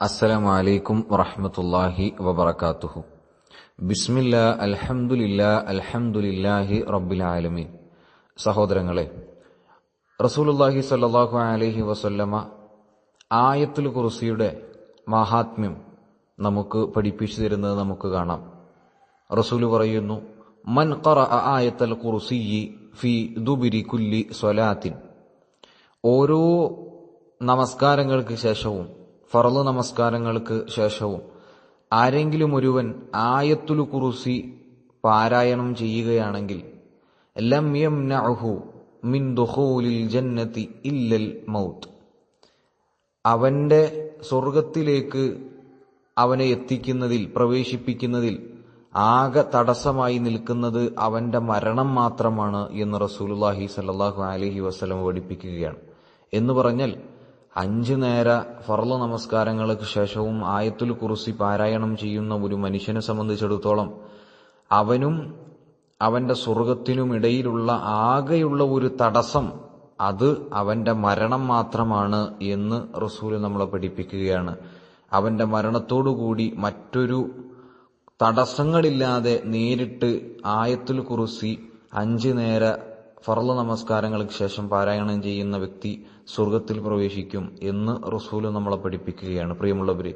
അസ്സലാമു അലൈക്കും വറഹ്മത്തുള്ളാഹി വബറകാതുഹു. ബിസ്മില്ലാ അൽഹംദുലില്ലാഹി റബ്ബിൽ ആലമീൻ. സഹോദരങ്ങളെ, റസൂലുള്ളാഹി സ്വല്ലല്ലാഹു അലൈഹി വസല്ലമ ആയത്തുൽ കുർസിയുടെ മഹാത്മ്യം നമുക്ക് പഠിപ്പിച്ചു തരുന്നത് നമുക്ക് കാണാം. റസൂല് പറയുന്നു, മൻ ഖറഅ ആയത്തുൽ കുർസിയ്യി ഫീ ദുബുരി കുല്ലി സ്വലാത്തിൻ. ഓരോ നമസ്കാരങ്ങൾക്ക് ശേഷവും, ഫർള് നമസ്കാരങ്ങൾക്ക് ശേഷവും ആരെങ്കിലും ഒരുവൻ ആയത്തുൽ കുർസി പാരായണം ചെയ്യുകയാണെങ്കിൽ ലം യംനഉഹു മിൻ ദുഖൂലിൽ ജന്നതി ഇല്ലൽ മൗത്ത്. അവന്റെ സ്വർഗത്തിലേക്ക് അവനെ എത്തിക്കുന്നതിൽ, പ്രവേശിപ്പിക്കുന്നതിൽ ആകെ തടസ്സമായി നിൽക്കുന്നത് അവന്റെ മരണം മാത്രമാണ് എന്ന് റസൂലുള്ളാഹി സ്വല്ലല്ലാഹു അലൈഹി വസല്ലം പഠിപ്പിക്കുകയാണ്. എന്ന് പറഞ്ഞാൽ 5 നേര ഫർള് നമസ്കാരങ്ങൾക്ക് ശേഷവും ആയത്തുൽ കുർസി പാരായണം ചെയ്യുന്ന ഒരു മനുഷ്യനെ സംബന്ധിച്ചിടത്തോളം അവനും അവന്റെ സ്വർഗത്തിനുമിടയിലുള്ള ആകെയുള്ള ഒരു തടസ്സം അത് അവന്റെ മരണം മാത്രമാണ് എന്ന് റസൂല് നമ്മളെ പഠിപ്പിക്കുകയാണ്. അവന്റെ മരണത്തോടുകൂടി മറ്റൊരു തടസ്സങ്ങളില്ലാതെ നേരിട്ട് ആയത്തുൽ കുർസി 5 നേര ഫർള് നമസ്കാരങ്ങൾക്ക് ശേഷം പാരായണം ചെയ്യുന്ന വ്യക്തി സ്വർഗത്തിൽ പ്രവേശിക്കും എന്ന് റസൂല് നമ്മളെ പഠിപ്പിക്കുകയാണ്. പ്രിയമുള്ളവരെ,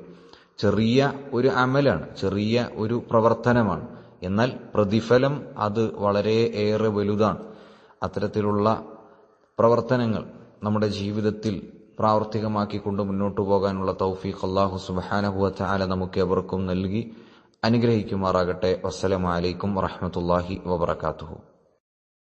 ചെറിയ ഒരു അമലാണ്, ചെറിയ ഒരു പ്രവർത്തനമാണ്, എന്നാൽ പ്രതിഫലം അത് വളരെ ഏറെ വലുതാണ്. അത്തരത്തിലുള്ള പ്രവർത്തനങ്ങൾ നമ്മുടെ ജീവിതത്തിൽ പ്രാവർത്തികമാക്കിക്കൊണ്ട് മുന്നോട്ടു പോകാനുള്ള തൗഫീഖ് അല്ലാഹു സുബ്ഹാനഹു വ തആല നമുക്ക് എവർക്കും നൽകി അനുഗ്രഹിക്കുമാറാകട്ടെ. വസ്സലാമു അലൈക്കും വറഹ്മത്തുള്ളാഹി വബറകാതുഹു.